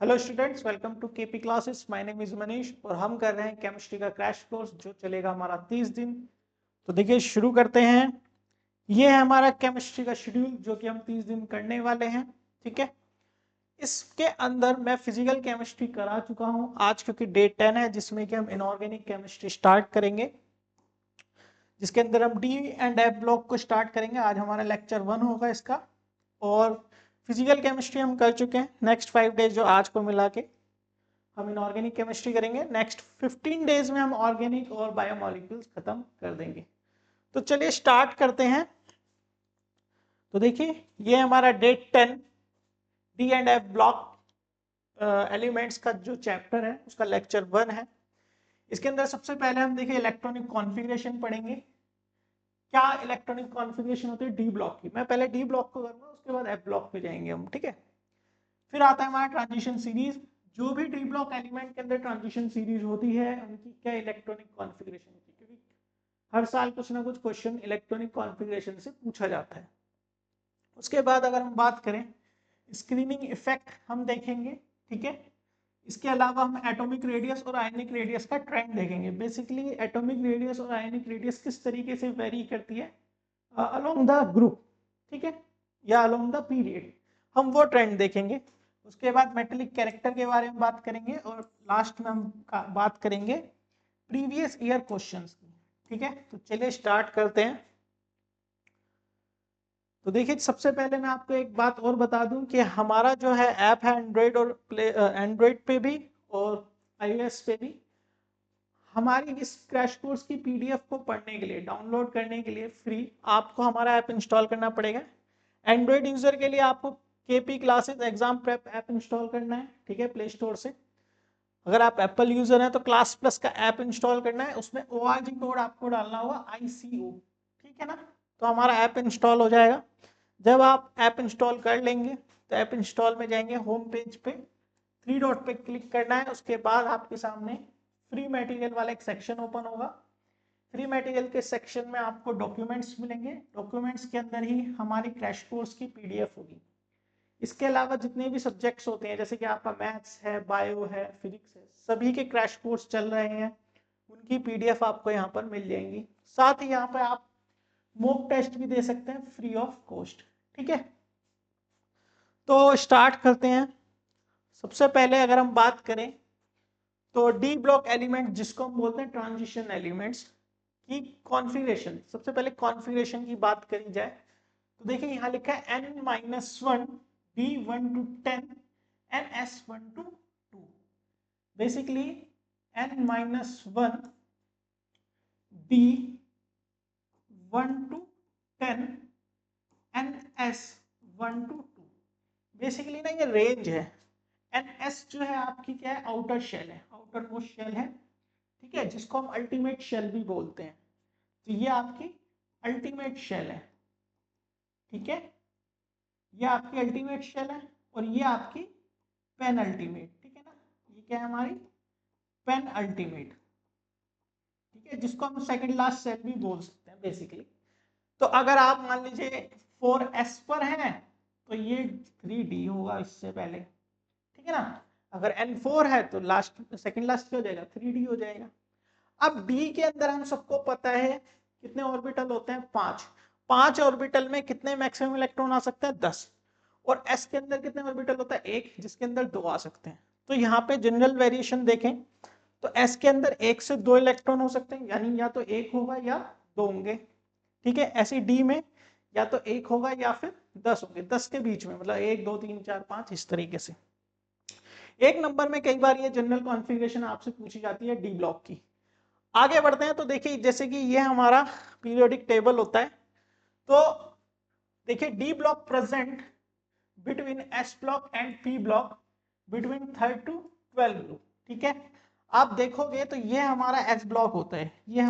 Hello students, welcome to KP classes. My name is Manish और हम कर रहे हैं केमिस्ट्री का क्रैश कोर्स जो चलेगा हमारा 30 दिन। तो देखिए शुरू करते हैं। ये है हमारा केमिस्ट्री का शेड्यूल जो कि हम 30 दिन करने वाले हैं। ठीक है, इसके अंदर मैं फिजिकल केमिस्ट्री करा चुका हूं आज, क्योंकि डे 10 है जिसमें कि हम इनऑर्गेनिक केमिस्ट्री स्टार्ट करेंगे, जिसके अंदर हम डी एंड एफ ब्लॉक को स्टार्ट करेंगे। आज हमारा लेक्चर 1 होगा इसका। और फिजिकल केमिस्ट्री हम कर चुके हैं। नेक्स्ट 5 डेज जो आज को मिला के हम इनऑर्गेनिक केमिस्ट्री करेंगे। नेक्स्ट 15 डेज में हम ऑर्गेनिक और बायोमोलिक्यूल्स खत्म कर देंगे। तो चलिए स्टार्ट करते हैं। तो देखिए ये हमारा day 10 D and F block elements का जो चैप्टर है उसका लेक्चर 1 है। इसके अंदर सबसे पहले हम देखिए इलेक्ट्रॉनिक कॉन्फ़िगरेशन पढ़ेंगे। क्या इलेक्ट्रॉनिक कॉन्फ़िगरेशन होती है डी ब्लॉक की। मैं पहले डी ब्लॉक को करूंगा, उसके बाद एफ ब्लॉक पे जाएंगे हम। ठीक है, फिर आता है हमारा ट्रांजिशन सीरीज। जो भी डी ब्लॉक एलिमेंट के अंदर ट्रांजिशन सीरीज होती है उनकी क्या इलेक्ट्रॉनिक कॉन्फ़िगरेशन होती है, क्योंकि हर साल कुछ ना कुछ क्वेश्चन इलेक्ट्रॉनिक कॉन्फ़िगरेशन से पूछा जाता है। उसके बाद अगर हम बात करें स्क्रीनिंग इफेक्ट हम देखेंगे। ठीक है, इसके अलावा हम एटॉमिक रेडियस और आयनिक रेडियस का ट्रेंड देखेंगे। बेसिकली एटॉमिक रेडियस और आयनिक रेडियस किस तरीके से वेरी करती है अलोंग द ग्रुप, ठीक है, या अलोंग द पीरियड, हम वो ट्रेंड देखेंगे। उसके बाद मेटेलिक कैरेक्टर के बारे में बात करेंगे और लास्ट में हम बात करेंगे प्रीवियस ईयर क्वेश्चंस की। ठीक है, तो चलिए स्टार्ट करते हैं। तो देखिए सबसे पहले मैं आपको एक बात और बता दूं कि हमारा जो है ऐप है एंड्रॉइड और एंड्रॉइड पे भी और आईओएस पे भी। हमारी इस क्रैश कोर्स की पीडीएफ को पढ़ने के लिए, डाउनलोड करने के लिए फ्री आपको हमारा ऐप इंस्टॉल करना पड़ेगा। एंड्रॉइड यूजर के लिए आपको KP classes exam prep app install करना है, ठीक है, प्ले स्टोर से। अगर आप एप्पल यूजर हैं तो क्लास प्लस का ऐप इंस्टॉल करना है, उसमें ORG कोड आपको डालना होगा ICO, ठीक है ना। तो हमारा ऐप इंस्टॉल हो जाएगा। जब आप ऐप इंस्टॉल कर लेंगे तो ऐप इंस्टॉल में जाएंगे, होम पेज पे 3 डॉट पे क्लिक करना है। उसके बाद आपके सामने फ्री मटेरियल वाला एक सेक्शन ओपन होगा। फ्री मटेरियल के सेक्शन में आपको डॉक्यूमेंट्स मिलेंगे। डॉक्यूमेंट्स के अंदर ही हमारी क्रैश कोर्स की पीडीएफ होगी। इसके अलावा जितने भी सब्जेक्ट्स होते हैं, जैसे कि आपका मैथ्स है, बायो है, फिजिक्स है, सभी के क्रैश कोर्स चल रहे हैं, उनकी पीडीएफ आपको यहाँ पर मिल जाएंगी। साथ ही यहाँ पर आप मॉक टेस्ट भी दे सकते हैं फ्री ऑफ कॉस्ट। ठीक है, तो स्टार्ट करते हैं। सबसे पहले अगर हम बात करें तो डी ब्लॉक एलिमेंट जिसको हम बोलते हैं ट्रांजिशन एलिमेंट्स की कॉन्फ़िगरेशन। सबसे पहले कॉन्फ़िगरेशन की बात करी जाए तो देखिए यहाँ लिखा है n-1 B1 to 10 and S1 to 2। Basically n-1 B1 to 10 and S1 to 2। Basically ना ये रेंज है। NS जो है आपकी क्या है, आउटर शेल है, आउटर मोस्ट शेल है, ठीक है, जिसको हम अल्टीमेट शेल भी बोलते हैं। तो ये आपकी अल्टीमेट शेल है, ठीक है, ये आपकी अल्टीमेट शेल है और ये आपकी पेन अल्टीमेट, ठीक है ना। ये क्या है हमारी पेन अल्टीमेट, ठीक है, जिसको हम सेकंड लास्ट शेल भी बोल सकते हैं बेसिकली। तो अगर आप मान लीजिए 4S पर हैं तो ये 3D होगा इससे पहले, ठीक है ना। अगर N4 है तो लास्ट सेकंड लास्ट क्या हो जाएगा, 3D हो जाएगा। अब डी के अंदर हम सबको पता है कितने ऑर्बिटल होते हैं, 5। 5 ऑर्बिटल में कितने मैक्सिमम इलेक्ट्रॉन आ सकते हैं, 10। और एस के अंदर कितने ऑर्बिटल होता है, 1, जिसके अंदर 2 आ सकते हैं। तो यहाँ पे जनरल वेरिएशन देखें तो एस के अंदर 1 से 2 इलेक्ट्रॉन हो सकते हैं, यानी या तो 1 होगा या 2 होंगे, ठीक है। ऐसी डी में या तो 1 होगा या फिर 10 होंगे, 10 के बीच में, मतलब 1 2 3 4 5 इस तरीके से। एक नंबर में कई बार ये जनरल कॉन्फ़िगरेशन आपसे पूछी जाती है डी ब्लॉक की। आगे बढ़ते हैं तो देखिए जैसे कि ये हमारा पीरियोडिक टेबल होता है। तो देखिए D block present between S block and P block between 3 to 12 group, ठीक है। आप देखोगे तो ये हमारा एस ब्लॉक होता है, ये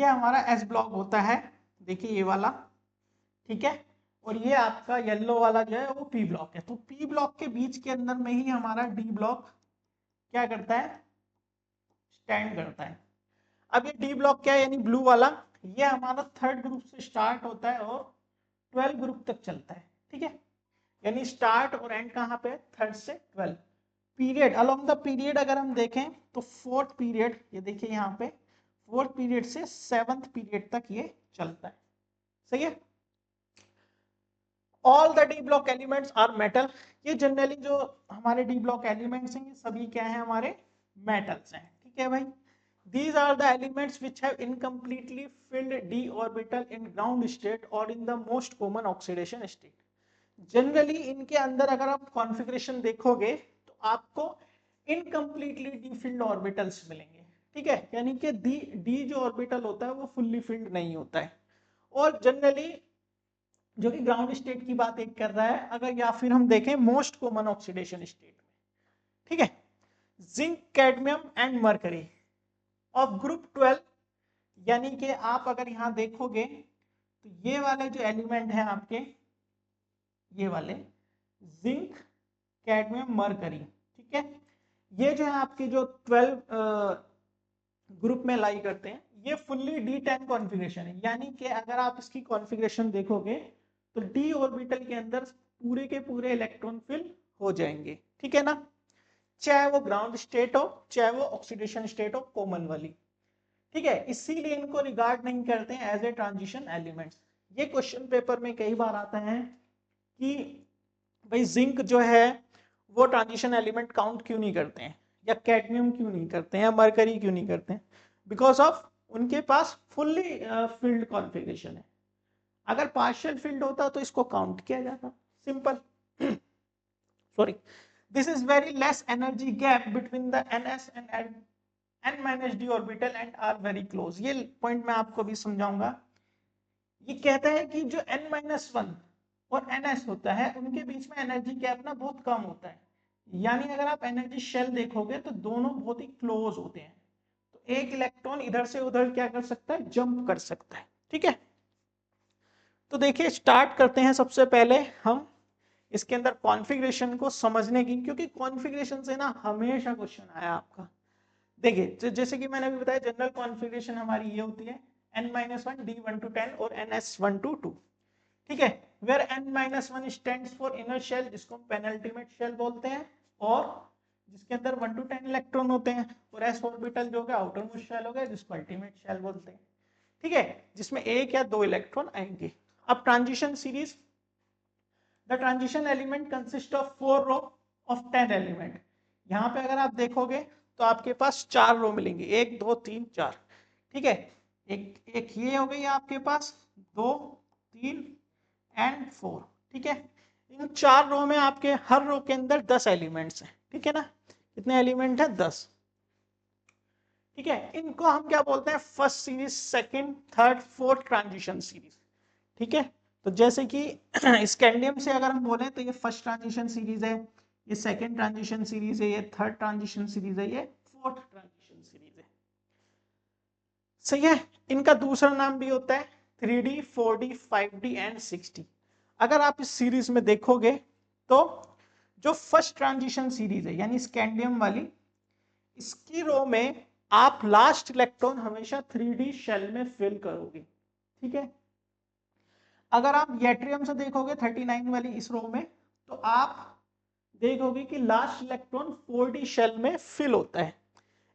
हमारा एस ब्लॉक होता है, देखिए ये वाला, ठीक है। और ये आपका येलो वाला जो है वो पी ब्लॉक है। तो पी ब्लॉक के बीच के अंदर में ही हमारा डी ब्लॉक क्या करता है, स्टैंड करता है। अब ये डी ब्लॉक क्या है, यानी ब्लू वाला, ये हमारा 3rd ग्रुप से स्टार्ट होता है और 12 ग्रुप तक चलता है, ठीक है। यानी स्टार्ट और एंड कहाँ पे, 3rd से 12। पीरियड, अलोंग द पीरियड अगर हम देखें तो 4th पीरियड, ये देखिए यहाँ पे 4th पीरियड से 7th पीरियड तक ये चलता है। सही है। All the D block elements are metal, ये जनरली जो हमारे डी ब्लॉक एलिमेंट्स हैं ये सभी क्या है, हमारे मेटल्स हैं। ठीक है भाई। These are the elements which have incompletely filled d orbital in ground state or in the most common oxidation state. Generally इनके अंदर अगर आप कॉन्फ़िगरेशन देखोगे तो आपको इनकम्प्लीटली डी फिल्ड ऑर्बिटल्स मिलेंगे। ठीक है, यानी कि डी जो ऑर्बिटल होता है वो फुल्ली फिल्ड नहीं होता है। और जनरली जो कि ग्राउंड स्टेट की बात एक कर रहा है, अगर या फिर हम देखें मोस्ट कॉमन ऑक्सीडेशन स्टेट में। ठीक है। Zinc, cadmium and mercury of group 12, यानी कि आप अगर यहां देखोगे तो ये वाले जो एलिमेंट हैं आपके, ये वाले जिंक, कैडमियम, मरकरी, ठीक है, ये जो है आपके जो 12 ग्रुप में लाई करते हैं, ये फुल्ली D10 कॉन्फ़िगरेशन है। यानी कि अगर आप इसकी कॉन्फ़िगरेशन देखोगे तो डी ऑर्बिटल के अंदर पूरे के पूरे इलेक्ट्रॉन फिल हो जाएंगे। ठीक है ना, चाहे वो ग्राउंड स्टेट हो चाहे वो ऑक्सीडेशन स्टेट हो कॉमन वाली। ठीक है, इसीलिए इनको रिगार्ड नहीं करते हैं एज ए ट्रांजिशन एलिमेंट्स। ये क्वेश्चन पेपर में कई बार आता है कि भाई जिंक जो है वो ट्रांजिशन एलिमेंट काउंट क्यों नहीं करते हैं, या कैडमियम क्यों नहीं करते हैं, या मरकरी क्यों नहीं करते हैं, बिकॉज ऑफ उनके पास फुल्ली फील्ड कॉन्फ़िगरेशन है। अगर पार्शियल फील्ड होता तो इसको काउंट किया जाता, simple. Sorry, this is very less energy gap between the ns and n-d orbital and are very close. ये पॉइंट मैं आपको भी समझाऊंगा। ये कहता है कि जो n-1 और ns होता है उनके बीच में एनर्जी गैप ना बहुत कम होता है। यानी अगर आप एनर्जी शेल देखोगे तो दोनों बहुत ही क्लोज होते हैं, तो एक इलेक्ट्रॉन इधर से उधर क्या कर सकता है, जंप कर सकता है। ठीक है, तो देखिए स्टार्ट करते हैं। सबसे पहले हम इसके अंदर कॉन्फ़िगरेशन को समझने की, क्योंकि कॉन्फ़िगरेशन से ना हमेशा क्वेश्चन आया आपका। देखिए जैसे कि मैंने अभी बताया, जनरल कॉन्फ़िगरेशन हमारी ये होती है n-1 d1 to 10 और ns1 to 2। ठीक है, where n-1 stands for inner shell, जिसको हम पेनल्टीमेट शेल बोलते हैं, और जिसके अंदर 1 to 10 इलेक्ट्रॉन होते हैं, और s ऑर्बिटल जो है आउटर मोस्ट शेल हो गया, जिसको अल्टीमेट शेल बोलते हैं। ठीक है, जिसमें एक या दो इलेक्ट्रॉन आएंगे। अब transition series, the transition element consist of 4 row of 10 element. यहाँ पे अगर आप देखोगे तो आपके पास 4 रो मिलेंगे, 1 2 3 4। ठीक है, एक ये हो गई आपके पास, 2 3 एंड 4। ठीक है, इन 4 रो में आपके हर रो के अंदर 10 एलिमेंट्स हैं। ठीक है ना, कितने एलिमेंट है, 10। ठीक है, इनको हम क्या बोलते हैं, first series, second, third, fourth transition series. ठीक है, तो जैसे कि स्कैंडियम से अगर हम बोले तो ये फर्स्ट ट्रांजिशन सीरीज है, ये सेकंड ट्रांजिशन सीरीज है, ये थर्ड ट्रांजिशन सीरीज है, ये फोर्थ ट्रांजिशन सीरीज है। सही है, इनका दूसरा नाम भी होता है 3D, 4D, 5D and 6D। अगर आप इस सीरीज में देखोगे तो जो फर्स्ट ट्रांजिशन सीरीज है यानी स्कैंडियम वाली, इसकी रो में आप लास्ट इलेक्ट्रॉन हमेशा 3D शेल में फिल करोगे। ठीक है, अगर आप यट्रियम से देखोगे 39 वाली इस रो में, तो आप देखोगे कि लास्ट इलेक्ट्रॉन 4D शेल में फिल होता है।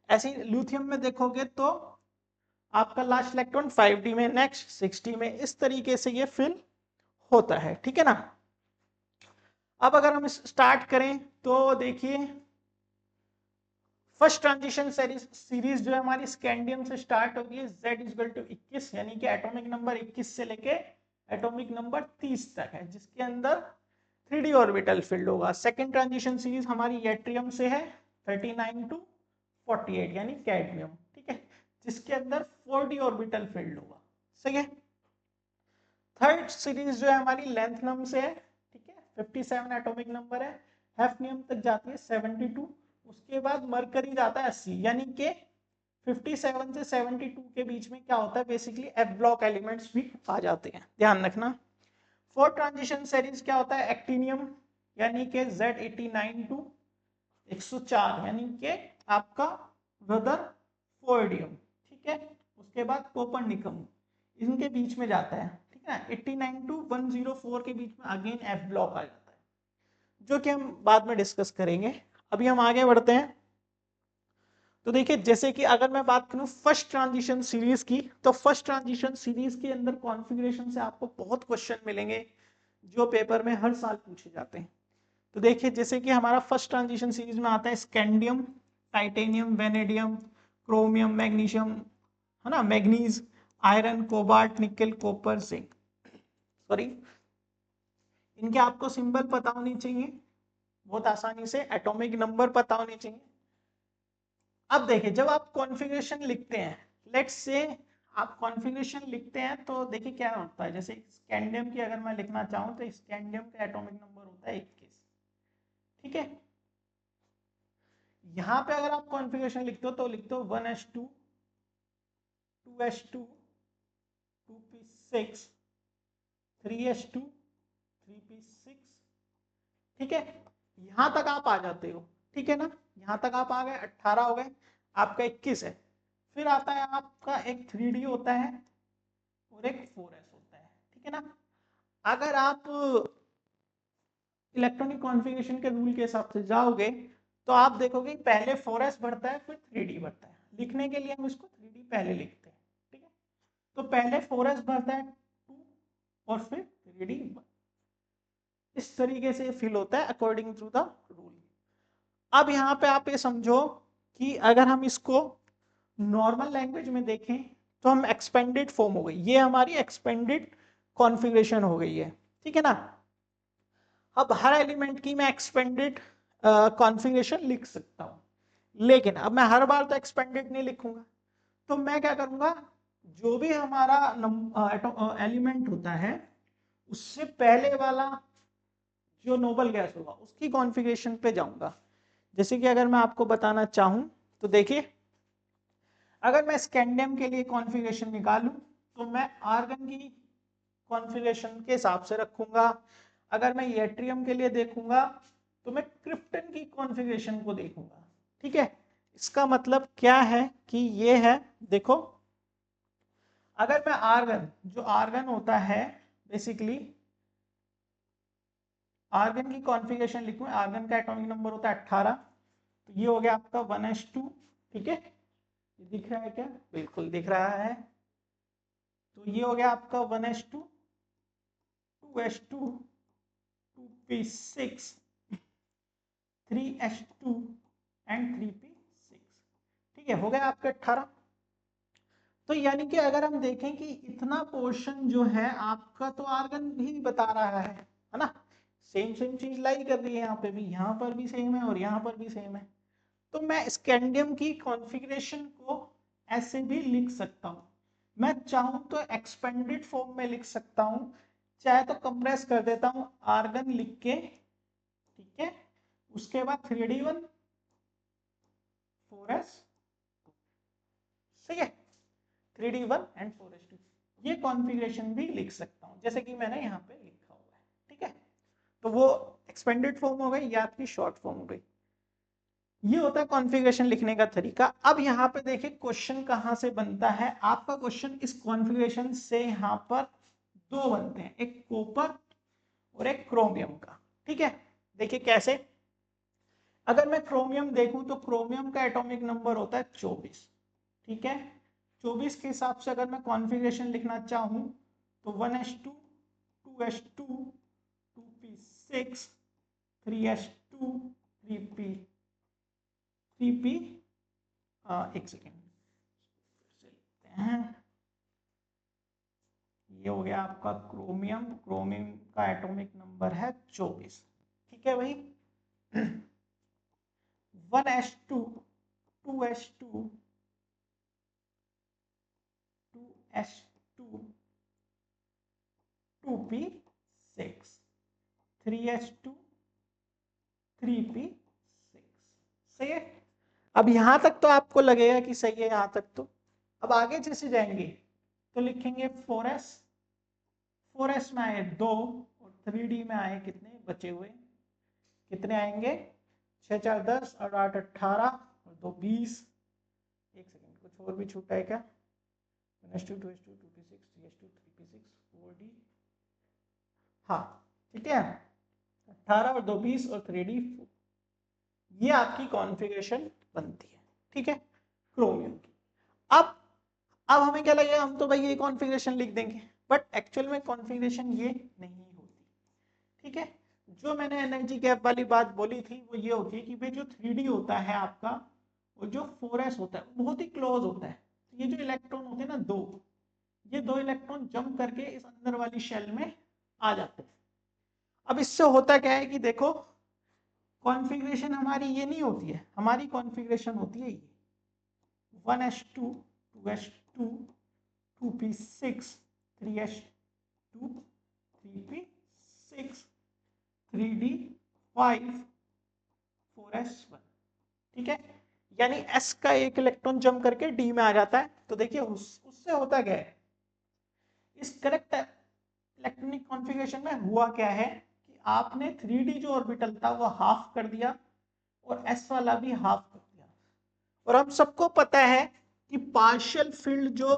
ऐसे ही ल्यूथियम में देखोगे तो आपका लास्ट इलेक्ट्रॉन 5D में, नेक्स्ट 6D में, इस तरीके से ये फिल होता है। ठीक है ना, अब अगर हम स्टार्ट करें तो देखिए फर्स्ट ट्रांजिशन सीरीज जो है हमारी स्कैंडियम से स्टार्ट होगी है, Z=21, यानी कि एटॉमिक नंबर 21 से लेके एटॉमिक नंबर 30 तक है, जिसके अंदर 3D ऑर्बिटल फिल्ड होगा। सेकंड ट्रांजिशन सीरीज हमारी यट्रियम से है 39 to 48, यानी कैडमियम। ठीक है, जिसके अंदर 4D ऑर्बिटल फिल्ड होगा। सही है, थर्ड सीरीज जो है हमारी लैंथनम से है। ठीक है, 57 एटॉमिक नंबर है, हैफनियम तक जाती है 72, उसके बाद मरकरी जाता है 80, यानी कि 57 से 72 के बीच में क्या होता है, बेसिकली एफ ब्लॉक एलिमेंट्स भी आ जाते हैं, ध्यान रखना। फोर्थ ट्रांजिशन सीरीज क्या होता है, एक्टिनियम, यानी कि Z89 to 104, यानी कि आपका रदरफोर्डियम। ठीक है, उसके बाद कोपरनिकम, इनके बीच में जाता है। ठीक है, 89 to 104 के बीच में अगेन एफ ब्लॉक आ जाता है। जो कि हम बाद में डिस्कस करेंगे। अभी हम आगे बढ़ते हैं। तो देखिए जैसे कि अगर मैं बात करूं फर्स्ट ट्रांजिशन सीरीज की, तो फर्स्ट ट्रांजिशन सीरीज के अंदर कॉन्फ़िगरेशन से आपको बहुत क्वेश्चन मिलेंगे जो पेपर में हर साल पूछे जाते हैं। तो देखिए जैसे कि हमारा फर्स्ट ट्रांजिशन सीरीज में आता है scandium, titanium, vanadium, chromium, magnesium, है ना, मैग्नीज, आयरन, कोबाल्ट, निकल, कॉपर, जिंक। सॉरी, इनके आपको सिंबल पता होनी चाहिए बहुत आसानी से, एटॉमिक नंबर पता होने चाहिए। अब देखिए जब आप कॉन्फ़िगरेशन लिखते हैं, लेट्स से आप कॉन्फ़िगरेशन लिखते हैं तो देखिए क्या होता है। जैसे स्कैंडियम की अगर मैं लिखना चाहूं तो स्कैंडियम का एटॉमिक नंबर होता है 21। ठीक है, यहां पे अगर आप कॉन्फ़िगरेशन लिखते हो तो लिखते हो 1s2 2s2 2p6 3s2 3p6। ठीक है, यहां तक आप आ जाते हो। ठीक है ना, यहां तक आप आ गए, 18 हो गए, आपका 21 है। फिर आता है आपका एक 3d होता है और एक 4s होता है। ठीक है ना, अगर आप इलेक्ट्रॉनिक कॉन्फ़िगरेशन के रूल के हिसाब से जाओगे तो आप देखोगे पहले 4s बढ़ता है फिर 3d बढ़ता है। लिखने के लिए हम इसको 3d पहले लिखते हैं। ठीक है, तो पहले 4s बढ़ता है 2 और फिर 3d। इस तरीके से फिल होता है अकॉर्डिंग टू द रूल। अब यहाँ पे आप ये समझो कि अगर हम इसको नॉर्मल लैंग्वेज में देखें तो हम एक्सपेंडेड फॉर्म हो गई, ये हमारी एक्सपेंडेड कॉन्फ़िगरेशन हो गई है। ठीक है ना, अब हर एलिमेंट की मैं एक्सपेंडेड कॉन्फ़िगरेशन लिख सकता हूं, लेकिन अब मैं हर बार तो एक्सपेंडेड नहीं लिखूंगा। तो मैं क्या करूंगा, जो भी हमारा एलिमेंट होता है उससे पहले वाला जो नोबल गैस होगा उसकी कॉन्फ़िगरेशन पे जाऊंगा। जैसे कि अगर मैं आपको बताना चाहूं तो देखिए, अगर मैं स्कैंडियम के लिए कॉन्फ़िगरेशन निकालूं तो मैं आर्गन की कॉन्फ़िगरेशन के हिसाब से रखूंगा। अगर मैं यट्रियम के लिए देखूंगा तो मैं क्रिप्टन की कॉन्फ़िगरेशन को देखूंगा। ठीक है, इसका मतलब क्या है कि ये है, देखो अगर मैं आर्गन, जो आर्गन होता है बेसिकली, आर्गन की कॉन्फ़िगरेशन लिखूं, आर्गन का एटॉमिक नंबर होता है 18। तो ये हो गया आपका 1s2। ठीक है, ये दिख रहा है क्या, बिल्कुल दिख रहा है। तो ये हो गया आपका 1s2 2s2 2p6 3s2 and 3p6। ठीक है, हो गया आपका 18। तो यानी कि अगर हम देखें कि इतना पोर्शन जो है आपका तो आर्गन भी बता रहा है ना, सेम सेम चीज लाई कर रही है यहाँ पे भी, यहाँ पर भी सेम है और यहाँ पर भी सेम है। तो मैं स्कैंडियम की कॉन्फ़िगरेशन को ऐसे भी लिख सकता हूँ। मैं चाहूं तो एक्सपेंडेड फॉर्म में लिख सकता हूं, चाहे तो कंप्रेस कर देता हूं आर्गन लिख के। ठीक है, उसके बाद 3d1 4s, सही है, 3d1 एंड 4s2, ये कॉन्फ़िगरेशन भी लिख सकता हूं जैसे कि मैंने यहाँ पे लिखा हुआ है। ठीक है, तो वो एक्सपेंडेड फॉर्म हो गई या आपकी शॉर्ट फॉर्म हो गई। ये होता है कॉन्फ़िगरेशन लिखने का तरीका। अब यहाँ पे देखिए क्वेश्चन कहाँ से बनता है, आपका क्वेश्चन इस कॉन्फ़िगरेशन से यहाँ पर दो बनते हैं, एक कॉपर और एक क्रोमियम का। ठीक है, देखिए कैसे, अगर मैं क्रोमियम देखूं तो क्रोमियम का एटॉमिक नंबर होता है 24। ठीक है, 24 के हिसाब से अगर मैं कॉन्फ़िगरेशन लिखना चाहूं तो 1s2 2s2 2p6 3s2 3p 3p, एक सेकेंड से लिखते हैं, ये हो गया आपका क्रोमियम, क्रोमियम का एटॉमिक नंबर है 24। ठीक है भाई, 1s2 2s2 2s2 2p6 3s2 3p6। सही है, अब यहां तक तो आपको लगेगा कि सही है यहां तक तो। अब आगे जैसे जाएंगे तो लिखेंगे 4s, 4s में आए 2 और 3d में आए कितने बचे हुए, कितने आएंगे, 6 4 10 और 8 18 और 2 20। एक सेकेंड, कुछ और भी छूटा है क्या, 1s2 2s2 2p6 3s2 3p6 4d, हाँ ठीक है। 18 और 2 20 और 3D 4। ये आपकी कॉन्फ़िगरेशन बनती है, ठीक है, क्रोमियम की। अब हमें क्या लगेगा, हम तो भाई ये कॉन्फ़िगरेशन लिख देंगे, बट एक्चुअल में कॉन्फ़िगरेशन ये नहीं होती, ठीक है। जो मैंने एनर्जी गैप वाली बात बोली थी वो ये होती है कि भाई जो 3D होता है आपका, और जो 4s होता है बहुत ही क्लोज होता है। ये जो इलेक्ट्रॉन होते हैं ना दो, ये दो इलेक्ट्रॉन जंप करके इस अंदर वाली शेल में आ जाते हैं। अब इससे होता क्या है कि देखो, कॉन्फ़िगरेशन हमारी ये नहीं होती है, हमारी कॉन्फ़िगरेशन होती है ये 1s2 2s2 2p6 3s2 3p6 3d5 4s1, ठीक है। यानी s का एक इलेक्ट्रॉन जंप करके d में आ जाता है। तो देखिए उससे होता क्या है, इस करेक्ट इलेक्ट्रॉनिक कॉन्फ़िगरेशन में हुआ क्या है कि आपने 3d जो ऑर्बिटल था वो हाफ कर दिया और s वाला भी हाफ कर दिया। और हम सबको पता है कि पार्शियल फील्ड जो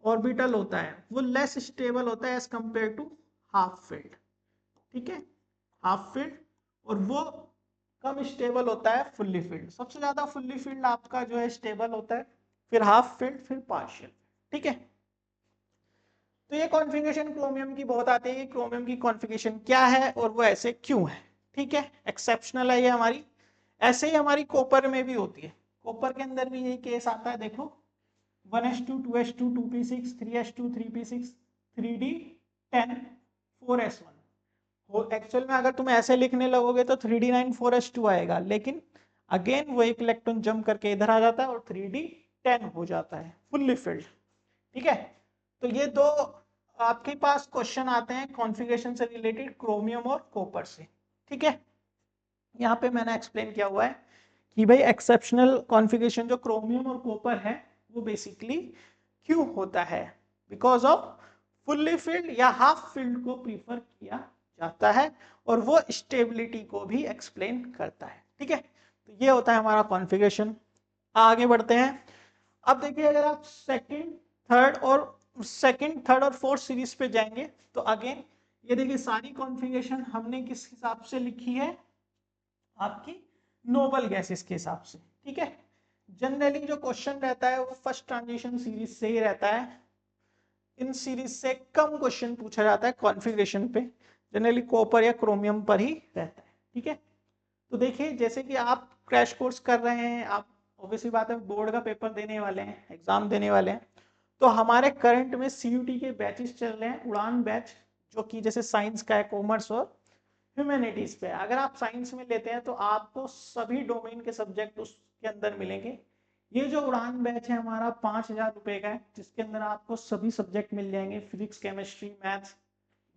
ऑर्बिटल होता है वो लेस स्टेबल होता है as compare to half filled, ठीक है, हाफ फील्ड, और वो कम स्टेबल होता है फुल्ली फील्ड। सबसे ज्यादा फुल्ली फील्ड आपका जो है स्टेबल होता है, फिर हाफ फील्ड, फिर पार्शियल, ठीक है। तो ये कॉन्फ़िगरेशन क्रोमियम की बहुत आती है कि क्रोमियम की कॉन्फ़िगरेशन क्या है और वो ऐसे क्यों है, ठीक है, एक्सेप्शनल है ये हमारी। ऐसे ही हमारी कॉपर में भी होती है, कॉपर के अंदर भी यही केस आता है। देखो 1s2 2s2 2p6 3s2 3p6 3d10 4s1 हो। एक्चुअल में अगर तुम ऐसे लिखने लगोगे तो 3d9 4s2 आएगा, लेकिन अगेन वो एक इलेक्ट्रॉन जंप करके इधर आ जाता है और 3d10 हो जाता है फुल्ली फिल्ड, ठीक है। तो ये दो आपके पास क्वेश्चन आते हैं कॉन्फ़िगरेशन से रिलेटेड, क्रोमियम और कॉपर से, ठीक है। यहाँ पे मैंने एक्सप्लेन किया हुआ है कि भाई एक्सेप्शनल कॉन्फ़िगरेशन जो क्रोमियम और कॉपर है वो बेसिकली क्यों होता है, बिकॉज ऑफ फुल्ली फील्ड या हाफ फील्ड को प्रीफर किया जाता है, और वो स्टेबिलिटी को भी एक्सप्लेन करता है, ठीक है। तो ये होता है हमारा कॉन्फ़िगरेशन। आगे बढ़ते हैं। अब देखिए, अगर आप सेकंड थर्ड और फोर्थ सीरीज पे जाएंगे तो अगेन ये देखिए सारी कॉन्फ़िगरेशन हमने किस हिसाब से लिखी है, आपकी नोबल गैसेस के हिसाब से, ठीक है। जनरली जो क्वेश्चन रहता है वो फर्स्ट ट्रांजिशन सीरीज से ही रहता है, इन सीरीज से कम क्वेश्चन पूछा जाता है कॉन्फ़िगरेशन पे, जनरली कॉपर या क्रोमियम पर ही रहता है, ठीक है। तो देखिए जैसे कि आप क्रैश कोर्स कर रहे हैं, आप ऑब्वियसली बात है बोर्ड का पेपर देने वाले हैं, एग्जाम देने वाले हैं, तो हमारे करंट में सीयूटी के बैचेस चल रहे हैं, उड़ान बैच, जो कि जैसे साइंस का है, कॉमर्स और ह्यूमैनिटीज पे। अगर आप साइंस में लेते हैं तो आपको सभी डोमेन के सब्जेक्ट उसके अंदर मिलेंगे। ये जो उड़ान बैच है हमारा 5,000 रुपए का है, जिसके अंदर आपको सभी सब्जेक्ट मिल जाएंगे, फिजिक्स केमिस्ट्री मैथ्स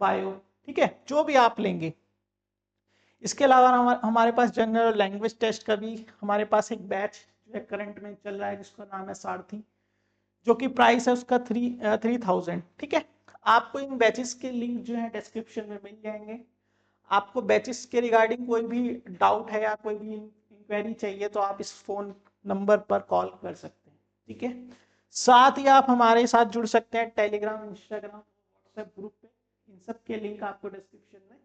बायो, ठीक है, जो भी आप लेंगे। इसके अलावा हमारे पास जनरल लैंग्वेज टेस्ट का भी हमारे पास एक बैच जो है करंट में चल रहा है, जिसका नाम है सारथी, जो कि प्राइस है उसका 3,000, ठीक है। आपको इन बैचेस के लिंक जो है डिस्क्रिप्शन में मिल जाएंगे। आपको बैचेस के रिगार्डिंग कोई भी डाउट है या कोई भी इंक्वायरी चाहिए तो आप इस फोन नंबर पर कॉल कर सकते हैं, ठीक है। साथ ही आप हमारे साथ जुड़ सकते हैं टेलीग्राम, इंस्टाग्राम, व्हाट्सएप ग्रुप पे, इन सब के लिंक आपको डिस्क्रिप्शन में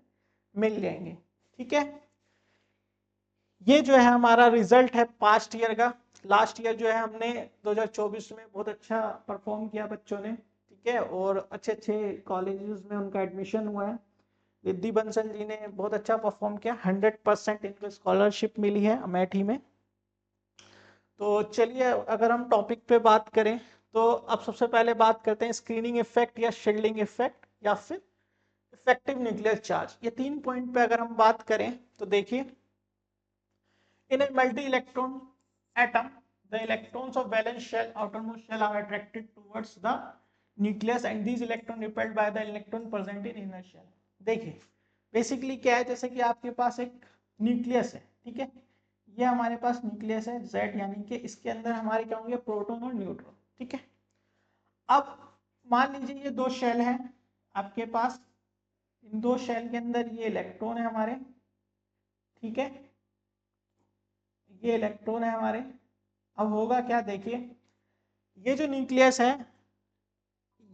मिल जाएंगे, ठीक है। ये जो है हमारा रिजल्ट है पास्ट ईयर का। लास्ट ईयर जो है हमने 2024 में बहुत अच्छा परफॉर्म किया बच्चों ने, ठीक है, और अच्छे अच्छे कॉलेजेस में उनका एडमिशन हुआ है। रिद्धि बंसल जी ने बहुत अच्छा परफॉर्म किया, 100% इनको स्कॉलरशिप मिली है अमेठी में। तो चलिए अगर हम टॉपिक पे बात करें तो अब सबसे पहले बात करते हैं स्क्रीनिंग इफेक्ट या शील्डिंग इफेक्ट या फिर इफेक्टिव न्यूक्लियर चार्ज। ये 3 पॉइंट पे अगर हम बात करें तो देखिए, in a multi-electron atom, the electrons of valence shell, outermost shell are attracted towards the nucleus and these electron repelled by the electron present in inner shell। देखिए basically क्या है, जैसे कि आपके पास एक न्यूक्लियस है, ठीक है, ये हमारे पास न्यूक्लियस है Z, यानी कि इसके अंदर हमारे क्या होंगे, प्रोटॉन और न्यूट्रॉन, ठीक है। अब मान लीजिए ये दो शेल है आपके पास, इन दो शेल के अंदर ये इलेक्ट्रॉन है हमारे, ठीक है, ये इलेक्ट्रॉन है हमारे। अब होगा क्या, देखिए ये जो न्यूक्लियस है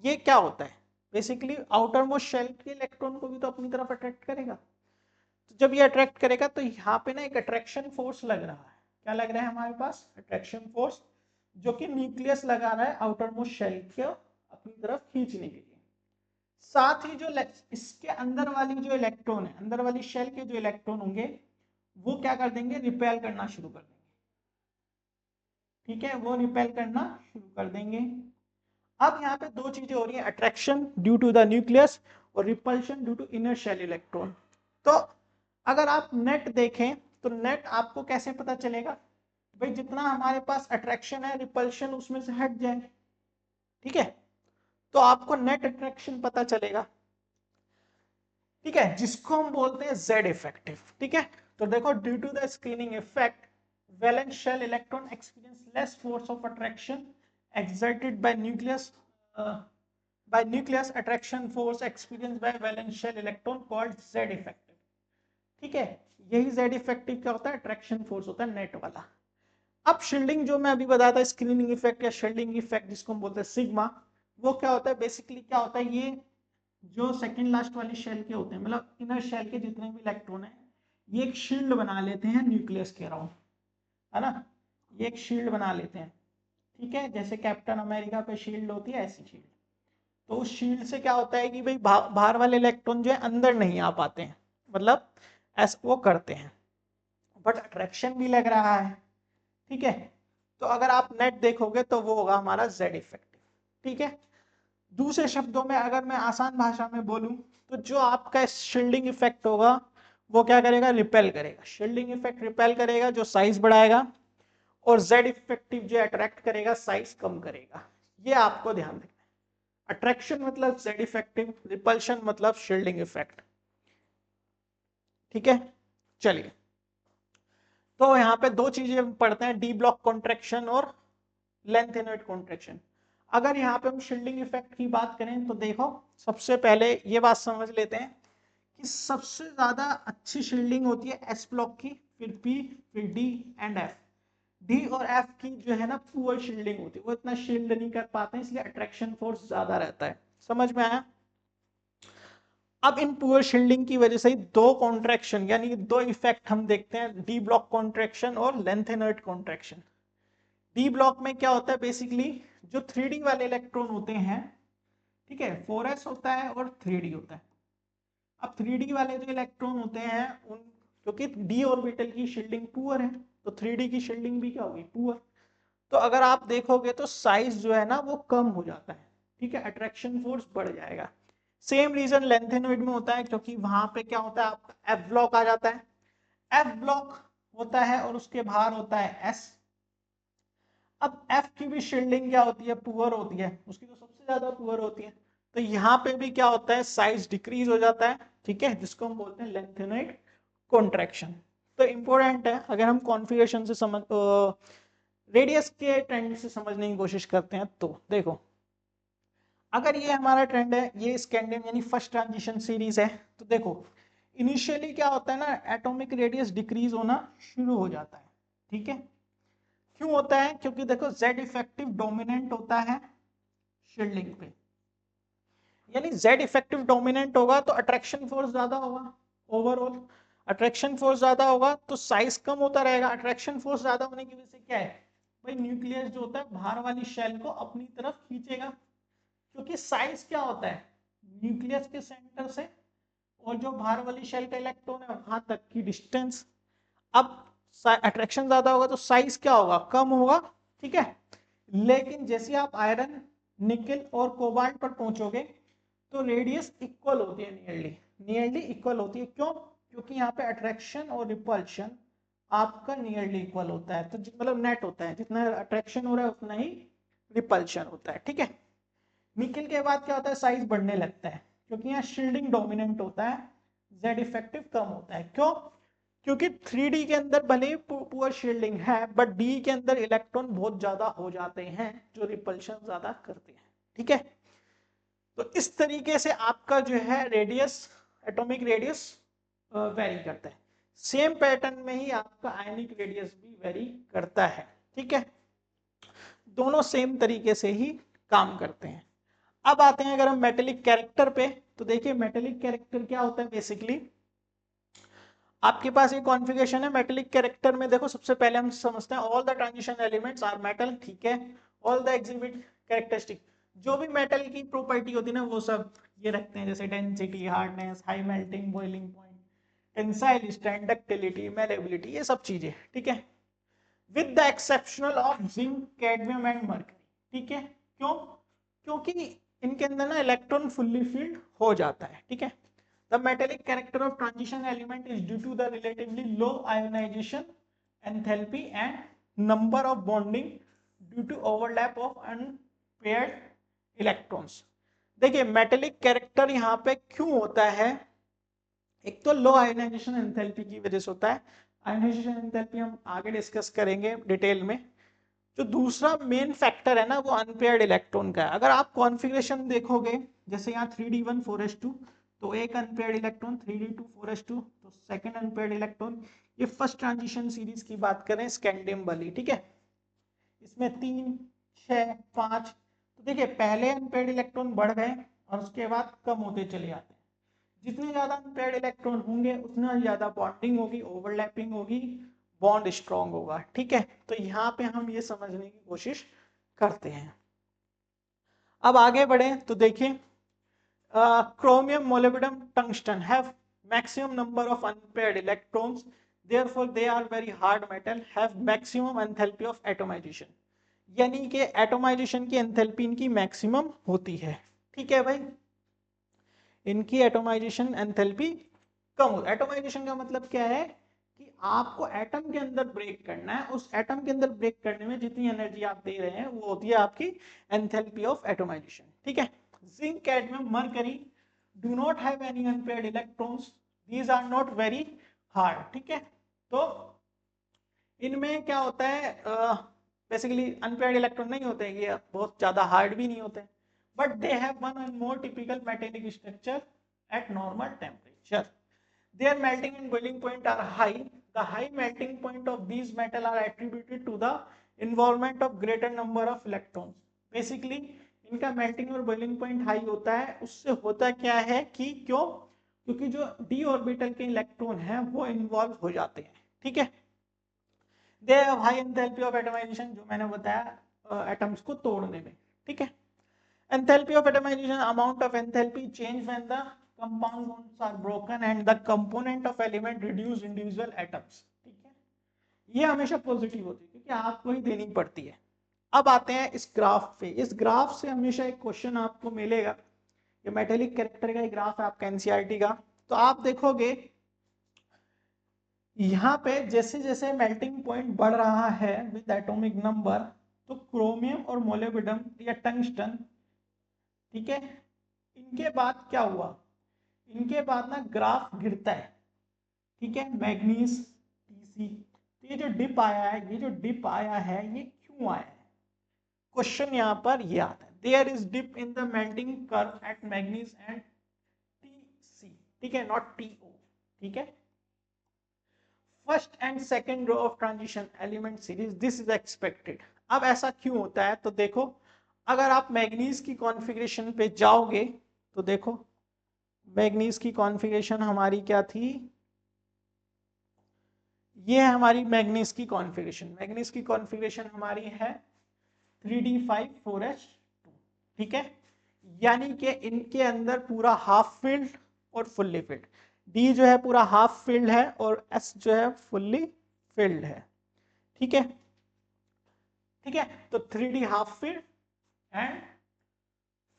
ये क्या होता है, बेसिकली आउटर मोस्ट शेल के इलेक्ट्रॉन को भी तो अपनी तरफ अट्रैक्ट करेगा। तो जब ये अट्रैक्ट करेगा तो यहाँ पे ना एक अट्रैक्शन फोर्स लग रहा है। क्या लग रहा है हमारे पास? अट्रैक्शन फोर्स, जो कि न्यूक्लियस लगा रहा है आउटर मोस्ट शेल को अपनी तरफ खींचने के लिए। साथ ही जो इसके अंदर वाली जो इलेक्ट्रॉन है, अंदर वाली शेल के जो इलेक्ट्रॉन होंगे वो क्या कर देंगे? रिपेल करना शुरू कर देंगे। ठीक है, वो रिपेल करना शुरू कर देंगे। अब यहाँ पे दो चीजें हो रही है, attraction due to the nucleus और repulsion due to inner shell electron. तो अगर आप नेट देखें तो नेट आपको कैसे पता चलेगा? भाई जितना हमारे पास अट्रैक्शन है, रिपल्शन उसमें से हट जाए। ठीक है, तो आपको नेट अट्रैक्शन पता चलेगा। ठीक है, जिसको हम बोलते हैं जेड इफेक्टिव। ठीक है, तो देखो, due to the screening effect valence shell electron experience less force of attraction exerted by nucleus attraction force experienced by valence shell electron called Z effective। ठीक है, यही Z effective क्या होता है? अट्रैक्शन फोर्स होता है नेट वाला। अब शील्डिंग जो मैं अभी बताया था, स्क्रीनिंग इफेक्ट या शील्डिंग इफेक्ट जिसको हम बोलते हैं सिग्मा, वो क्या होता है? बेसिकली क्या होता है, ये जो सेकंड लास्ट वाली शेल के होते हैं, मतलब इनर शेल के जितने भी इलेक्ट्रॉन है, ये एक शील्ड बना लेते हैं न्यूक्लियस के अराउंड, है ना? ये एक शील्ड बना लेते हैं। ठीक है, जैसे कैप्टन अमेरिका पे शील्ड होती है, ऐसी शील्ड। तो उस शील्ड से क्या होता है कि भाई बाहर वाले इलेक्ट्रॉन जो है अंदर नहीं आ पाते हैं, मतलब ऐसा वो करते हैं, बट अट्रैक्शन भी लग रहा है। ठीक है, तो अगर आप नेट देखोगे तो वो होगा हमारा जेड इफेक्टिव। ठीक है, दूसरे शब्दों में अगर मैं आसान भाषा में बोलूं तो जो आपका शील्डिंग इफेक्ट होगा वो क्या करेगा? रिपेल करेगा। शील्डिंग इफेक्ट रिपेल करेगा, जो साइज बढ़ाएगा, और जेड इफेक्टिव जो अट्रैक्ट करेगा, साइज कम करेगा। ये आपको ध्यान रखना है। अट्रैक्शन मतलब जेड इफेक्टिव, रिपल्शन मतलब शील्डिंग इफेक्ट। ठीक है, चलिए, तो यहाँ पे दो चीजें पढ़ते हैं, डी ब्लॉक कॉन्ट्रैक्शन और लेंथ इनर्ट कॉन्ट्रैक्शन। अगर यहाँ पे हम शील्डिंग इफेक्ट की बात करें तो देखो, सबसे पहले ये बात समझ लेते हैं कि सबसे ज्यादा अच्छी शील्डिंग होती है एस ब्लॉक की, फिर पी, फिर डी एंड एफ। डी और एफ की जो है ना पुअर शील्डिंग होती है, वो इतना शील्ड नहीं कर पाते हैं, इसलिए अट्रैक्शन फोर्स ज्यादा रहता है। समझ में आया? अब इन पुअर शील्डिंग की वजह से ही दो कॉन्ट्रैक्शन यानी दो इफेक्ट हम देखते हैं, डी ब्लॉक कॉन्ट्रैक्शन और length inert contraction. D block में क्या होता है? बेसिकली जो 3D वाले इलेक्ट्रॉन होते हैं, ठीक है, 4s होता है और 3D होता है। अब 3D वाले जो इलेक्ट्रॉन होते हैं उन, क्योंकि डी ऑर्बिटल की शील्डिंग पुअर है, तो 3D की शील्डिंग भी क्या होगी? पुअर। तो अगर आप देखोगे तो साइज जो है ना वो कम हो जाता है। ठीक है, अट्रैक्शन फोर्स बढ़ जाएगा। सेम रीजन लेंथेनॉइड में होता है, क्योंकि वहां पे क्या होता है? आपका एफ ब्लॉक आ जाता है। एफ ब्लॉक होता है और उसके बाहर होता है एस। अब एफ की भी शील्डिंग क्या होती है? पुअर होती है, उसकी तो सबसे ज्यादा पुअर होती है। तो यहाँ पे भी क्या होता है? साइज डिक्रीज हो जाता है। ठीक है, जिसको हम बोलते हैं लेंथेनॉइड कॉन्ट्रैक्शन। तो इंपॉर्टेंट है, अगर हम कॉन्फ़िगरेशन से समझ रेडियस के ट्रेंड से समझने की कोशिश करते हैं तो देखो, अगर ये हमारा ट्रेंड है, ये स्कैंडियम यानी फर्स्ट ट्रांजिशन सीरीज है, तो देखो इनिशियली क्या होता है ना, एटॉमिक रेडियस डिक्रीज होना शुरू हो जाता है। ठीक है, क्यों होता है? क्योंकि देखो जेड इफेक्टिव डोमिनेंट होता है शील्डिंग पे, यानी जेड इफेक्टिव डोमिनेंट होगा तो अट्रैक्शन फोर्स ज्यादा होगा। ओवरऑल अट्रैक्शन फोर्स ज्यादा होगा तो साइज कम होता रहेगा। अट्रैक्शन फोर्स ज्यादा होने की वजह से क्या है भाई? न्यूक्लियस जो होता है बाहर वाली शेल को अपनी तरफ खींचेगा, क्योंकि साइज क्या होता है? न्यूक्लियस के सेंटर से और जो बाहर वाली शेल का इलेक्ट्रॉन है वहां तक की डिस्टेंस। अब अट्रैक्शन ज्यादा होगा तो साइज क्या होगा? कम होगा। ठीक है, लेकिन जैसे आप आयरन, निकल और कोबाल्ट पर पहुंचोगे तो रेडियस इक्वल होती है, नियरली नियरली इक्वल होती है। क्यों? क्योंकि यहाँ पे अट्रैक्शन और रिपल्शन आपका नियरली इक्वल होता है, तो मतलब नेट होता है, जितना अट्रैक्शन हो रहा है उतना ही रिपल्शन होता है। ठीक है, निकल के बाद क्या होता है? साइज बढ़ने लगता है, क्योंकि यहाँ शील्डिंग डोमिनेंट होता है, जेड इफेक्टिव कम होता है। क्यों? क्योंकि 3D के अंदर भले ही पुअर शील्डिंग है, बट डी के अंदर इलेक्ट्रॉन बहुत ज्यादा हो जाते हैं जो रिपल्शन ज्यादा करते हैं। ठीक है, तो इस तरीके से आपका जो है रेडियस, एटॉमिक रेडियस वेरी करता है। सेम पैटर्न में ही आपका आयनिक रेडियस भी वेरी करता है। ठीक है, दोनों सेम तरीके से ही काम करते हैं। अब आते हैं अगर हम मेटेलिक कैरेक्टर पे, तो देखिए मेटेलिक कैरेक्टर क्या होता है? बेसिकली आपके पास ये कॉन्फ़िगरेशन है मेटेलिक कैरेक्टर में। देखो सबसे पहले हम समझते हैं all the transition elements are metal, ठीक है। ऑल द एग्जिबिट कैरेक्टरिस्टिक, जो भी मेटल की प्रॉपर्टी होती है ना वो सब ये रखते हैं, जैसे density, hardness, high melting boiling point, tensile strength, ductility, malleability, ये सब चीजें, ठीक है, with the exceptional of zinc, cadmium and mercury, ठीक है। क्यों? क्योंकि इनके अंदर ना इलेक्ट्रॉन फुल्ली फील्ड हो जाता है, ठीक है। The metallic character of transition element is due to the relatively low ionization enthalpy and number of bonding due to overlap of unpaired electrons. देखिए मेटेलिक कैरेक्टर यहाँ पे क्यों होता है, एक तो लो आयोनाइजेशन एंथैल्पी की वजह से होता है। आयोनाइजेशन एंथैल्पी हम आगे डिस्कस करेंगे डिटेल में। जो दूसरा मेन फैक्टर है ना वो अनपेयर्ड इलेक्ट्रॉन का है। अगर आप कॉन्फ़िगरेशन देखोगे, जैसे यहाँ 3d1 4s2, तो एक अनपेयर्ड इलेक्ट्रॉन, 3d2 4s2 तो सेकंड अनपेयर्ड इलेक्ट्रॉन। ये फर्स्ट ट्रांजिशन सीरीज की बात करें स्कैंडियम वाली, ठीक है, इसमें 3 6 5, तो देखिए पहले अनपेयर्ड इलेक्ट्रॉन बढ़ गए और उसके बाद कम होते चले जाते हैं। जितने ज्यादा अनपेयर्ड इलेक्ट्रॉन होंगे उतना ज्यादा बॉन्डिंग होगी, ओवरलैपिंग होगी, बॉन्ड स्ट्रॉन्ग होगा, ठीक है। तो यहाँ पे हम ये समझने की कोशिश करते हैं। अब आगे बढ़े तो देखिए chromium, molybdenum, tungsten have maximum number of unpaired electrons, therefore they are very hard metal, have maximum enthalpy of atomization, यानी कि एटोमाइजेशन की एंथैल्पी इनकी मैक्सिमम होती है, ठीक है भाई। इनकी एटोमाइजेशन एंथैल्पी कम हो, एटोमाइजेशन का मतलब क्या है कि आपको एटम के अंदर ब्रेक करना है, उस एटम के अंदर ब्रेक करने में जितनी एनर्जी आप दे रहे हैं वो होती है आपकी एंथैल्पी ऑफ एटोमाइजेशन, ठीक है। Zinc, cadmium, mercury do not have any unpaired electrons, these are not very hard, ठीक है। तो इनमें क्या होता है, बेसिकली अनपेयर्ड इलेक्ट्रॉन नहीं होते, ये बहुत ज्यादा हार्ड भी नहीं होते, but they have one and more typical metallic structure eight normal temperature. Their melting and boiling point are high. The high melting point of these metal are attributed to the involvement of greater number of electrons. Basically, इनका melting और boiling point high होता है। उससे होता क्या है कि क्यों? क्योंकि जो डी ऑर्बिटल के इलेक्ट्रॉन हैं वो इन्वॉल्व हो जाते हैं, ठीक है। They have high enthalpy of atomization, जो मैंने बताया एटम्स को तोड़ने में, ठीक है। Enthalpy of atomization, amount of enthalpy change when the compound bonds are broken and the component of element reduce individual atoms, ठीक है। ये हमेशा पॉजिटिव होती है क्योंकि आपको ही देनी पड़ती है। अब आते हैं इस ग्राफ पे। इस ग्राफ से हमेशा एक क्वेश्चन आपको मिलेगा, ये मेटेलिक कैरेक्टर का एक ग्राफ है आपका एनसीईआरटी का। तो आप देखोगे यहाँ पे जैसे जैसे मेल्टिंग पॉइंट बढ़ रहा है विद एटॉमिक नंबर, तो क्रोमियम और मोलिब्डेनम या टंगस्टन, ठीक है, इनके बाद क्या हुआ, इनके बाद ना ग्राफ गिरता है, ठीक है। मैग्नीज, टीसी, तो ये जो डिप आया है, ये जो डिप आया है ये क्यों आया है, क्वेश्चन यहाँ पर ये आता है। There is dip in the melting curve at manganese and Tc, ठीक है, नॉट टीओ, ठीक है। First and second row of transition element series, this is expected. अब ऐसा क्यों होता है, तो देखो अगर आप मैग्नीज की कॉन्फ़िगरेशन पे जाओगे तो देखो मैग्नीज की कॉन्फ़िगरेशन हमारी क्या थी, ये है हमारी मैग्नीज की कॉन्फ़िगरेशन। मैग्नीज की कॉन्फ़िगरेशन हमारी है 3d5 4s2, ठीक है। यानी कि इनके अंदर पूरा हाफ फील्ड और फुल्ली फील्ड, डी जो है पूरा हाफ फील्ड है और एस जो है फुल्ली फील्ड है, ठीक है, ठीक है। तो 3d half field and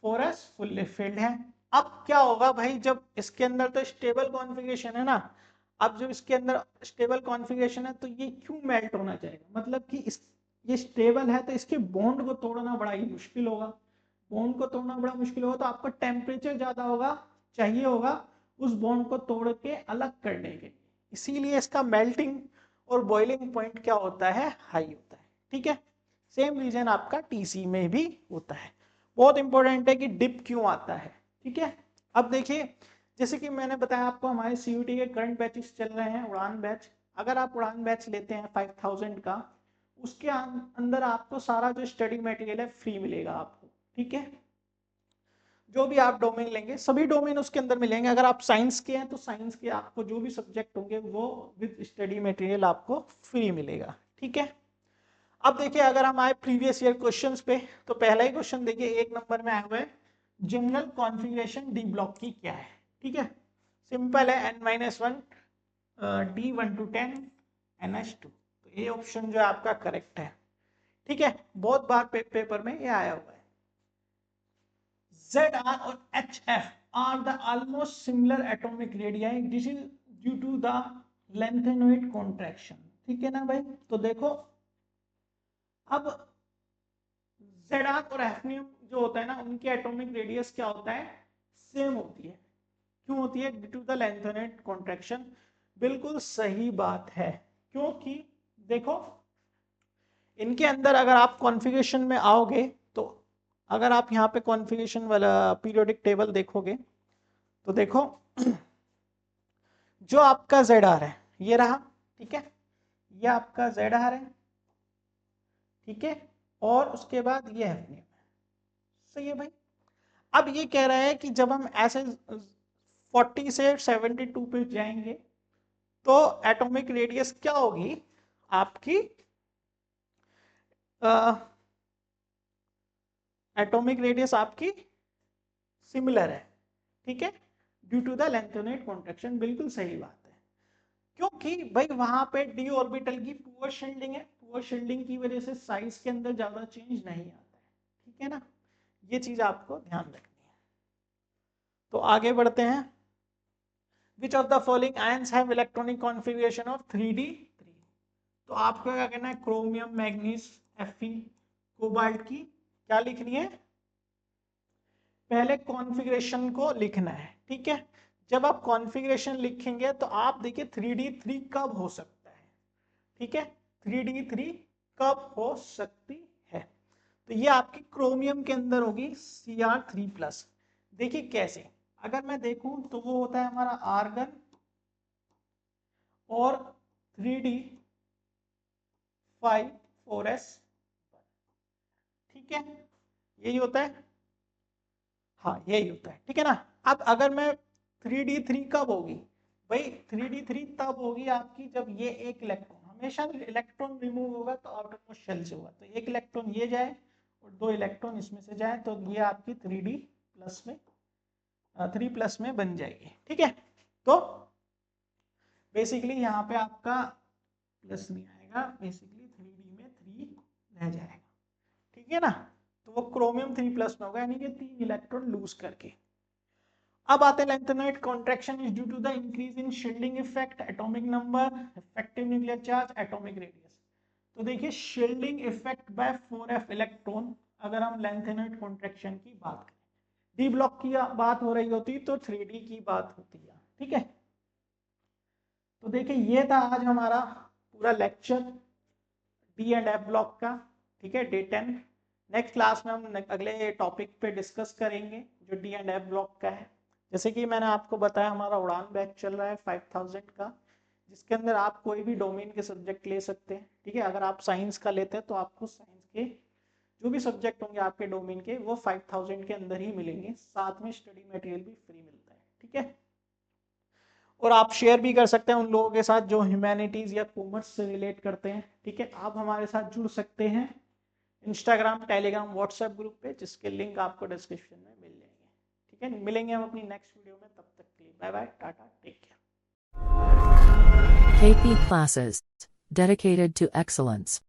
4s fully field है। अब क्या होगा भाई, जब इसके अंदर तो स्टेबल कॉन्फ़िगरेशन है ना, अब जब इसके अंदर स्टेबल कॉन्फ़िगरेशन है तो ये क्यों मेल्ट होना चाहेगा, मतलब कि इस ये स्टेबल है तो इसके बॉन्ड को तोड़ना बड़ा ही मुश्किल होगा। बॉन्ड को तोड़ना बड़ा मुश्किल होगा तो आपको टेम्परेचर ज्यादा होगा, चाहिए होगा उस बॉन्ड को तोड़ के अलग करने के लिए। इसीलिए इसका मेल्टिंग और बॉइलिंग पॉइंट क्या होता है, हाई होता है, ठीक है। सेम रीजन आपका टीसी में भी होता है। बहुत इंपॉर्टेंट है कि डिप क्यों आता है, ठीक है। अब देखिए जैसे कि मैंने बताया आपको हमारे सीयूटी के करंट बैचेस चल रहे हैं, उड़ान बैच। अगर आप उड़ान बैच लेते हैं 5000 का, उसके अंदर आपको सारा जो स्टडी मटेरियल है फ्री मिलेगा आपको, ठीक है। जो भी आप डोमेन लेंगे सभी डोमेन उसके अंदर मिलेंगे। अगर आप साइंस के हैं तो साइंस के आपको जो भी सब्जेक्ट होंगे वो विद स्टडी मटेरियल आपको फ्री मिलेगा, ठीक है। अब देखिए अगर हम आए प्रीवियस ईयर क्वेश्चंस पे, तो पहला ही क्वेश्चन देखिए 1 नंबर में आया हुआ है, जनरल कॉन्फ़िगरेशन डी ब्लॉक की क्या है, ठीक है। सिंपल है, n-1 D1 to 10 NH2, तो ये ऑप्शन जो है आपका करेक्ट है, ठीक है। बहुत बार पेपर में ये आया हुआ है। ZR और HF are the almost similar atomic radii. This is due to the lengthenoid contraction, ठीक है ना भाई। तो देखो अब ZR और hafnium जो होता है ना, उनकी एटॉमिक रेडियस क्या होता है, सेम होती है। क्यों होती है, due to the lanthanoid contraction. बिल्कुल सही बात है, क्योंकि देखो इनके अंदर अगर आप कॉन्फ़िगरेशन में आओगे तो अगर आप यहाँ पे कॉन्फ़िगरेशन वाला पीरियोडिक टेबल देखोगे तो देखो जो आपका ZR है ये रहा, ठीक है, ये आपका ZR है, ठीक है, और उसके बाद ये hafnium है, सही है भाई। अब ये कह रहा है कि जब हम ऐसे 40 से 72 पे जाएंगे तो एटॉमिक रेडियस क्या होगी आपकी, एटॉमिक रेडियस आपकी सिमिलर है, ठीक है, due to the lanthanoid contraction. बिल्कुल सही बात है, क्योंकि भाई वहां पे डी ऑर्बिटल की पुअर शील्डिंग है, पुअर शील्डिंग की वजह से साइज के अंदर ज्यादा चेंज नहीं आता है, ठीक है ना, ये चीज आपको ध्यान रखनी है। तो आगे बढ़ते हैं। Which of the following ions have electronic configuration of 3d3? तो आपको क्या करना है, क्रोमियम, मैग्नीज, Fe, कोबाल्ट की क्या लिखनी है, पहले कॉन्फ़िगरेशन को लिखना है, ठीक है। जब आप कॉन्फ़िगरेशन लिखेंगे तो आप देखिए 3d3 कब हो सकता है, ठीक है, 3d3 कब हो सकती है, तो ये आपकी क्रोमियम के अंदर होगी Cr3+। देखिए कैसे, अगर मैं देखूं तो वो होता है हमारा आर्गन और 3d5 4s, ठीक है, यही होता है, हाँ यही होता है, ठीक है ना। अब अगर मैं 3d3 कब होगी भाई, 3d3 तब होगी आपकी जब ये एक इलेक्ट्रॉन, हमेशा इलेक्ट्रॉन रिमूव होगा तो आउटर मोस्ट शेल से होगा, तो एक इलेक्ट्रॉन ये जाए और 2 इलेक्ट्रॉन इसमें से जाए तो ये आपकी 3 प्लस में बन जाएगी, ठीक है। तो बेसिकली यहाँ पे आपका प्लस नहीं आएगा, बेसिकली 3d में 3 रह जाएगा, ठीक है ना। तो वो क्रोमियम 3+ में होगा, यानी कि 3 इलेक्ट्रॉन लूज करके। अब आते हैं lanthanoid contraction is due to the increase in shielding effect, atomic number, effective nuclear charge, atomic radius. तो देखिए shielding effect bye 4f electron, अगर हम लेंथेनोइड कॉन्ट्रैक्शन की बात करें, डी ब्लॉक की बात हो रही होती तो 3d की बात होती है, ठीक है। तो देखिए ये था आज हमारा पूरा lecture D and F block का, ठीक है, डे 10। नेक्स्ट क्लास में हम अगले टॉपिक पे डिस्कस करेंगे जो डी एंड एफ ब्लॉक का है। जैसे कि मैंने आपको बताया हमारा उड़ान बैच चल रहा है 5000 का, जिसके अंदर आप कोई भी डोमेन के सब्जेक्ट ले सकते हैं, ठीक है। अगर आप साइंस का लेते हैं तो आपको साइंस के जो भी सब्जेक्ट होंगे आपके डोमेन के वो 5000 के अंदर ही मिलेंगे, साथ में स्टडी मटेरियल भी फ्री मिलता है, ठीक है। और आप शेयर भी कर सकते हैं उन लोगों के साथ जो ह्यूमैनिटीज या कॉमर्स से रिलेट करते हैं, ठीक है। आप हमारे साथ जुड़ सकते हैं इंस्टाग्राम, टेलीग्राम, व्हाट्सएप ग्रुप पे, जिसके लिंक आपको डिस्क्रिप्शन में मिल जाएंगे, ठीक है। मिलेंगे हम अपनी नेक्स्ट वीडियो में, तब तक के लिए bye bye, tata, take care. KP Classes, dedicated to excellence.